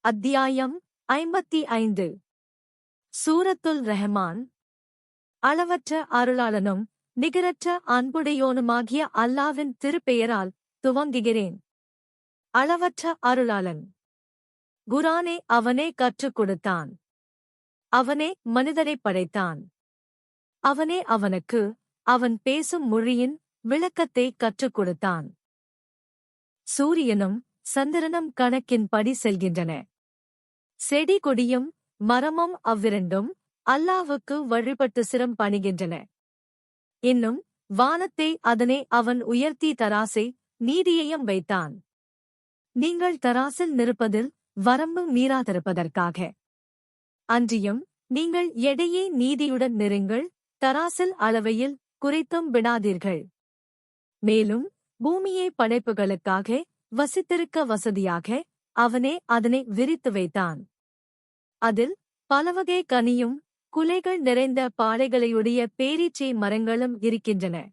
அத்தியாயம் 55. சூரத்துல் ரஹ்மான். அளவற்ற அருளாளனும் நிகரற்ற அன்புடையோனுமாகிய அல்லாவின் திருப்பெயரால் துவங்குகிறேன். அளவற்ற அருளாளன். குரானை அவனே கற்றுக் கொடுத்தான். அவனே மனிதரைப் படைத்தான். அவனே அவனுக்கு அவன் பேசும் மொழியின் விளக்கத்தை கற்றுக் கொடுத்தான். சூரியனும் சந்திரனும் கணக்கின்படி செல்கின்றன. செடி கொடியும் மரமும் அவ்விரண்டும் அல்லாவுக்கு வழிபட்டு சிரம் பணிகின்றன. இன்னும் வானத்தை அதனை அவன் உயர்த்தி தராசை நீதியையும் வைத்தான். நீங்கள் தராசில் நிற்பதில் வரம்பு மீறாதிருப்பதற்காக. அன்றியும் நீங்கள் எடையே நீதியுடன் நிறுங்கள், தராசில் அளவையில் குறைத்தும் விடாதீர்கள். மேலும் பூமியை படைப்புகளுக்காக வசித்திருக்க வசதியாக அவனே அதனை விரித்து வைத்தான். அதில் பலவகை கனியும் குலைகள் நிறைந்த பாளைகளையுடைய பேரீச்சை மரங்களும் இருக்கின்றன.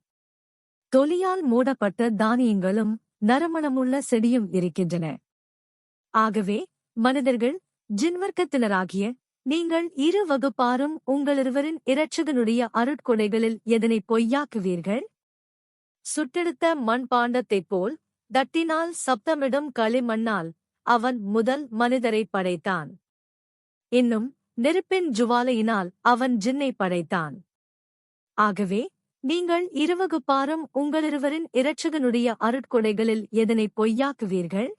தொலியால் மூடப்பட்ட தானியங்களும் நறுமணமுள்ள செடியும் இருக்கின்றன. ஆகவே மனிதர்கள் ஜின்வர்க்கத்தினராகிய நீங்கள் இரு வகுப்பாரும் உங்களிருவரின் இரட்சகனுடைய அருட்கொடைகளில் எதனை பொய்யாக்குவீர்கள்? சுட்டெடுத்த மண்பாண்டத்தைப் போல் தட்டினால் சப்தமிடும் களிமண்ணால் அவன் முதல் மனிதரை படைத்தான். இன்னும் நெருப்பின் ஜுவாலையினால் அவன் ஜின்னை படைத்தான். ஆகவே நீங்கள் இருவகுப்பாரும் உங்களிருவரின் இரட்சகனுடைய அருட்கொடைகளில் எதனை பொய்யாக்குவீர்கள்?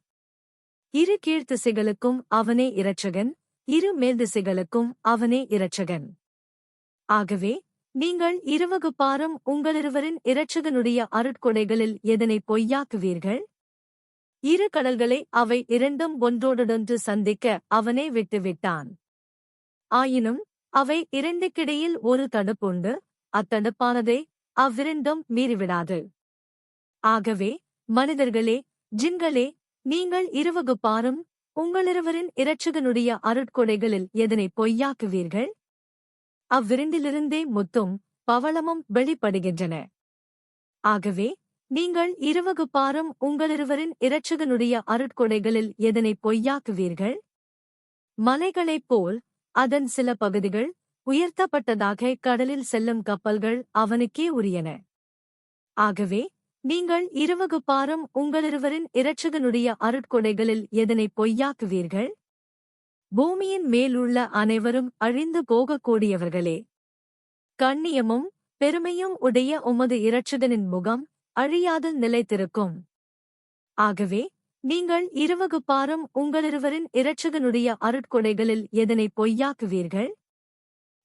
இரு கீழ்த்திசைகளுக்கும் அவனே இரட்சகன், இரு மேல்திசைகளுக்கும் அவனே இரட்சகன். ஆகவே நீங்கள் இருவகுப்பாரும் உங்களிருவரின் இரட்சகனுடைய அருட்கொடைகளில் எதனை பொய்யாக்குவீர்கள்? இரு கடல்களை அவை இரண்டும் ஒன்றோடொன்று சந்திக்க அவனே விட்டுவிட்டான். ஆயினும் அவை இரண்டுக்கிடையில் ஒரு தடுப்புண்டு, அத்தடுப்பானதை அவ்விரண்டும் மீறிவிடாது. ஆகவே மனிதர்களே, ஜின்களே, நீங்கள் இருவகுப்பாரும் உங்களிருவரின் இரட்சகனுடைய அருட்கொடைகளில் எதனை பொய்யாக்குவீர்கள்? அவ்விரண்டிலிருந்தே முத்தும் பவளமும் வெளிப்படுகின்றன. ஆகவே நீங்கள் இருவகுப்பாரும் உங்களிருவரின் இரட்சகனுடைய அருட்கொடைகளில் எதனை பொய்யாக்குவீர்கள்? மலைகளைப் போல் அதன் சில பகுதிகள் உயர்த்தப்பட்டதாக கடலில் செல்லும் கப்பல்கள் அவனுக்கே உரியன. ஆகவே நீங்கள் இருவகுப்பாரும் உங்களிருவரின் இரட்சகனுடைய அருட்கொடைகளில் எதனை பொய்யாக்குவீர்கள்? பூமியின் மேலுள்ள அனைவரும் அழிந்து போகக்கூடியவர்களே. கண்ணியமும் பெருமையும் உடைய உமது இரட்சகனின் முகம் அழியாது நிலைத்திருக்கும். ஆகவே நீங்கள் இருவகுப்பாரும் உங்களிருவரின் இரட்சகனுடைய அருட்கொடைகளில் எதனை பொய்யாக்குவீர்கள்?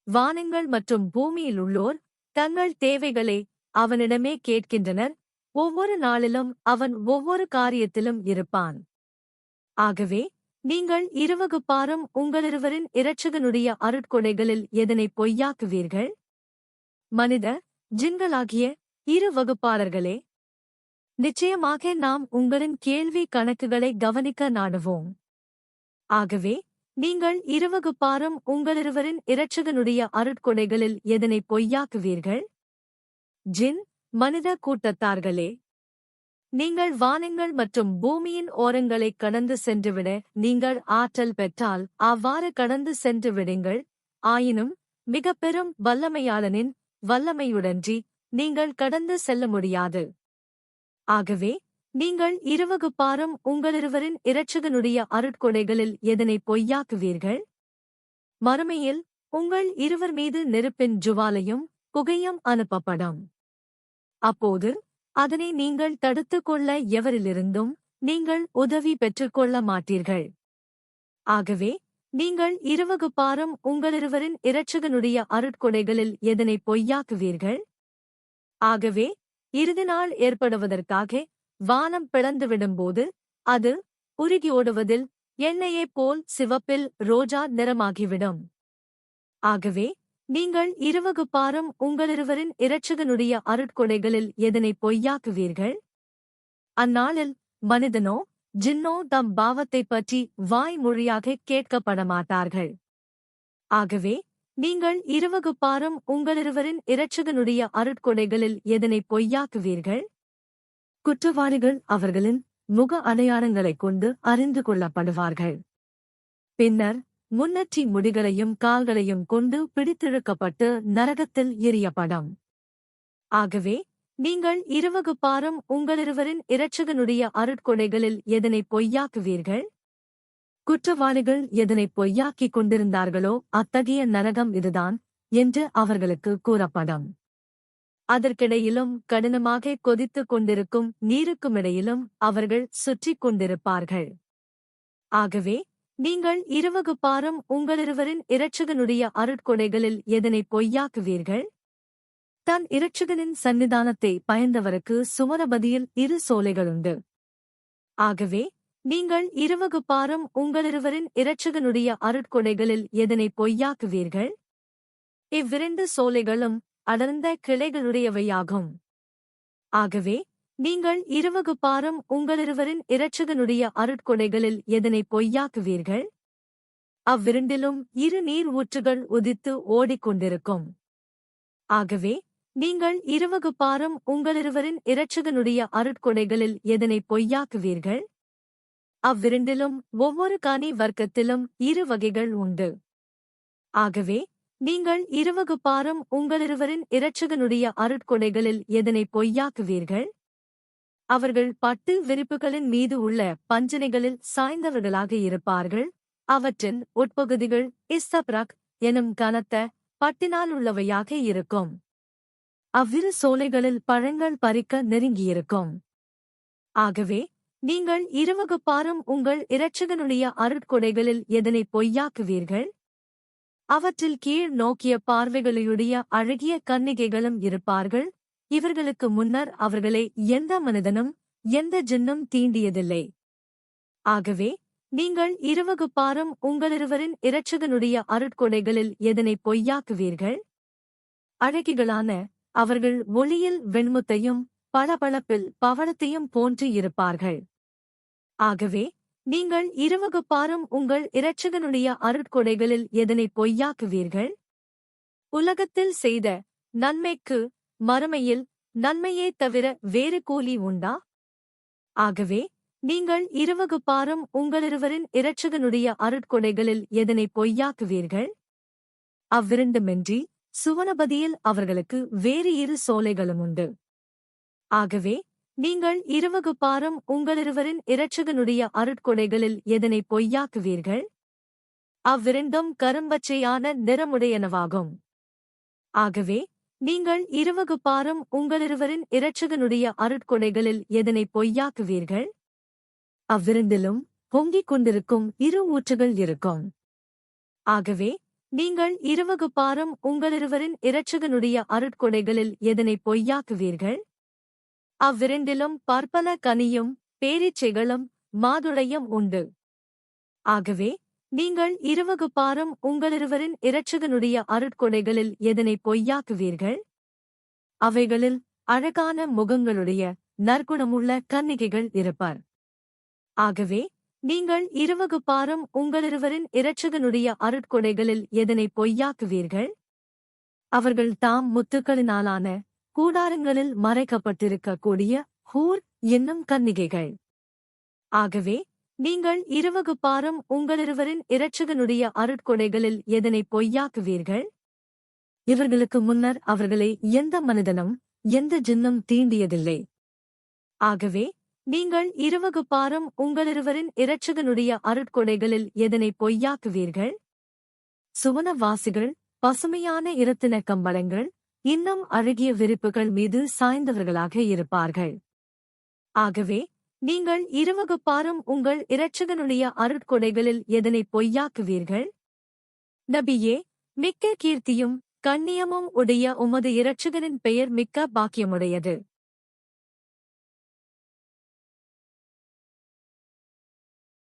வானங்கள் மற்றும் பூமியிலுள்ளோர் தங்கள் தேவைகளை அவனிடமே கேட்கின்றனர். ஒவ்வொரு நாளிலும் அவன் ஒவ்வொரு காரியத்திலும் இருப்பான். ஆகவே நீங்கள் இருவகுப்பாரும் உங்களிருவரின் இரட்சகனுடைய அருட்கொடைகளில் எதனை பொய்யாக்குவீர்கள்? மனித ஜின்களாகிய இரு வகுப்பாளர்களே, நிச்சயமாக நாம் உங்களின் கேள்வி கணக்குகளை கவனிக்க நாடுவோம். ஆகவே நீங்கள் இருவகுப்பாரும் உங்களிருவரின் இரட்சகனுடைய அருட்கொடைகளில் எதனை பொய்யாக்குவீர்கள்? ஜின் மனித கூட்டத்தார்களே, நீங்கள் வானங்கள் மற்றும் பூமியின் ஓரங்களைக் கடந்து சென்றுவிட நீங்கள் ஆற்றல் பெற்றால் அவ்வாறு கடந்து சென்று விடுங்கள். ஆயினும் மிகப் பெரும் வல்லமையாளனின் வல்லமையுடன்றி நீங்கள் கடந்து செல்ல முடியாது. ஆகவே நீங்கள் இருவகுப்பாரும் உங்களிருவரின் இரட்சகனுடைய அருட்கொடைகளில் எதனை பொய்யாக்குவீர்கள்? மறுமையில் உங்கள் இருவர் மீது நெருப்பின் ஜுவாலையும் புகையும் அனுப்பப்படும். அப்போது அதனை நீங்கள் தடுத்துக் கொள்ள எவரிலிருந்தும் நீங்கள் உதவி பெற்றுக்கொள்ள மாட்டீர்கள். ஆகவே நீங்கள் இருவகுப்பாரும் உங்களிருவரின் இரட்சகனுடைய அருட்கொடைகளில் எதனை பொய்யாக்குவீர்கள்? ஆகவே இறுதி நாள் ஏற்படுவதற்காக வானம் பிளந்துவிடும்போது அது உருகியோடுவதில் எண்ணெயைப் போல் சிவப்பில் ரோஜா நிறமாகிவிடும். ஆகவே நீங்கள் இருவகுப்பாரும் உங்களிருவரின் இரட்சகனுடைய அருட்கொடைகளில் எதனை பொய்யாக்குவீர்கள்? அந்நாளில் மனிதனோ ஜின்னோ தம் பாவத்தைப் பற்றி வாய்மொழியாகக் கேட்கப்படமாட்டார்கள். ஆகவே நீங்கள் இருவகுப்பாரும் உங்களிருவரின் இரட்சகனுடைய அருட்கொடைகளில் எதனை பொய்யாக்குவீர்கள்? குற்றவாளிகள் அவர்களின் முக அடையாளங்களைக் கொண்டு அறிந்து கொள்ளப்படுவார்கள். பின்னர் முன்னற்றி முடிகளையும் கால்களையும் கொண்டு பிடித்திழுக்கப்பட்டு நரகத்தில் எறியப்படும். ஆகவே நீங்கள் இருவகுப்பாரும் உங்களிருவரின் இரட்சகனுடைய அருட்கொடைகளில் எதனை பொய்யாக்குவீர்கள்? குற்றவாளிகள் எதனை பொய்யாக்கிக் கொண்டிருந்தார்களோ அத்தகைய நரகம் இதுதான் என்று அவர்களுக்கு கூறப்படும். அதற்கிடையிலும் கடினமாக கொதித்துக் கொண்டிருக்கும் நீருக்குமிடையிலும் அவர்கள் சுற்றிக் கொண்டிருப்பார்கள். ஆகவே நீங்கள் இருவகுப்பாரும் உங்களிருவரின் இரட்சகனுடைய அருட்கொடைகளில் எதனை பொய்யாக்குவீர்கள்? தன் இரட்சகனின் சந்நிதானத்தை பயந்தவருக்கு சுவனபதியில் 2 சோலைகளுண்டு. ஆகவே நீங்கள் இருவகுப்பாரும் உங்களிருவரின் இரட்சகனுடைய அருட்கொடைகளில் எதனை பொய்யாக்குவீர்கள்? இவ்விரண்டு சோலைகளும் அடர்ந்த கிளைகளுடையவையாகும். ஆகவே நீங்கள் இருவகுப்பாரும் உங்களிருவரின் இரட்சகனுடைய அருட்கொடைகளில் எதனை பொய்யாக்குவீர்கள்? அவ்விரண்டிலும் 2 நீர் ஊற்றுகள் உதித்து ஓடிக்கொண்டிருக்கும். ஆகவே நீங்கள் இருவகுப்பாரும் உங்களிருவரின் இரட்சகனுடைய அருட்கொடைகளில் எதனை பொய்யாக்குவீர்கள்? அவ்விரண்டிலும் ஒவ்வொரு கனி வர்க்கத்திலும் 2 வகைகள் உண்டு. ஆகவே நீங்கள் இருவகுப்பாரும் உங்களிருவரின் இரட்சகனுடைய அருட்கொடைகளில் எதனை பொய்யாக்குவீர்கள்? அவர்கள் பட்டு விரிப்புகளின் மீது உள்ள பஞ்சனைகளில் சாய்ந்தவர்களாக இருப்பார்கள். அவற்றின் உட்பகுதிகள் இஸ்தப்ரக் எனும் கனத்த பட்டினால் உள்ளவையாக இருக்கும். அவ்விரு சோலைகளில் பழங்கள் பறிக்க நெருங்கியிருக்கும். ஆகவே நீங்கள் இருவகுப்பாரும் உங்கள் இரட்சகனுடைய அருட்கொடைகளில் எதனை பொய்யாக்குவீர்கள்? அவற்றில் கீழ் நோக்கிய பார்வைகளுடைய அழகிய கன்னிகைகளும் இருப்பார்கள். இவர்களுக்கு முன்னர் அவர்களை எந்த மனிதனும் எந்த ஜின்னும் தீண்டியதில்லை. ஆகவே நீங்கள் இருவகுப்பாரும் உங்களிருவரின் இரட்சகனுடைய அருட்கொடைகளில் எதனை பொய்யாக்குவீர்கள்? அழகிகளான அவர்கள் ஒளியில் வெண்முத்தையும் பளபளப்பில் பவளத்தையும் போன்று இருப்பார்கள். ஆகவே நீங்கள் இருவகுப்பாரும் உங்கள் இரட்சகனுடைய அருட்கொடைகளில் எதனை பொய்யாக்குவீர்கள்? உலகத்தில் செய்த நன்மைக்கு மறுமையில் நன்மையே தவிர வேறு கூலி உண்டா? ஆகவே நீங்கள் இருவகுப்பாரும் உங்களிருவரின் இரட்சகனுடைய அருட்கொடைகளில் எதனை பொய்யாக்குவீர்கள்? அவ்விரண்டுமின்றி சுவனபதியில் அவர்களுக்கு வேறு 2 சோலைகளும் உண்டு. ஆகவே நீங்கள் இருவகுப்பாரும் உங்களிருவரின் இரட்சகனுடைய அருட்கொடைகளில் எதனை பொய்யாக்குவீர்கள்? அவ்விரண்டும் கரும்பச்சையான நிறமுடையனவாகும். ஆகவே நீங்கள் இருவகுப்பாரும் உங்களிருவரின் இரட்சகனுடைய அருட்கொடைகளில் எதனை பொய்யாக்குவீர்கள்? அவ்விரண்டிலும் பொங்கிக் கொண்டிருக்கும் 2 ஊற்றுகள் இருக்கும். ஆகவே நீங்கள் இருவகுப்பாரும் உங்களிருவரின் இரட்சகனுடைய அருட்கொடைகளில் எதனை பொய்யாக்குவீர்கள்? அவ்விரண்டிலும் பற்பல கனியும் பேரீச்சைகளும் மாதுளையும் உண்டு. ஆகவே நீங்கள் இருவகுப்பாரும் உங்களிருவரின் இரட்சகனுடைய அருட்கொடைகளில் எதனை பொய்யாக்குவீர்கள்? அவைகளில் அழகான முகங்களுடைய நற்குணமுள்ள கன்னிகைகள் இருப்பர். ஆகவே நீங்கள் இருவகுப்பாரும் உங்களிருவரின் இரட்சகனுடைய அருட்கொடைகளில் எதனை பொய்யாக்குவீர்கள்? அவர்கள் தாம் முத்துக்களினாலான கூடாரங்களில் மறைக்கப்பட்டிருக்கக்கூடிய ஹூர் என்னும் கன்னிகைகள். ஆகவே நீங்கள் இருவகுப்பாரும் உங்களிருவரின் இரட்சகனுடைய அருட்கொடைகளில் எதனை பொய்யாக்குவீர்கள்? இவர்களுக்கு முன்னர் அவர்களை எந்த மனிதனும் எந்த ஜின்னும் தீண்டியதில்லை. ஆகவே நீங்கள் இருவகுப்பாரும் உங்களிருவரின் இரட்சகனுடைய அருட்கொடைகளில் எதனை பொய்யாக்குவீர்கள்? சுவனவாசிகள் பசுமையான இரத்தின கம்பளங்கள் இன்னும் அழகிய விரிப்புகள் மீது சாய்ந்தவர்களாக இருப்பார்கள். ஆகவே நீங்கள் இருவகுப்பாரும் உங்கள் இரட்சகனுடைய அருட்கொடைகளில் எதனை பொய்யாக்குவீர்கள்? நபியே, மிக்க கீர்த்தியும் கண்ணியமும் உடைய உமது இரட்சகனின் பெயர் மிக்க பாக்கியமுடையது.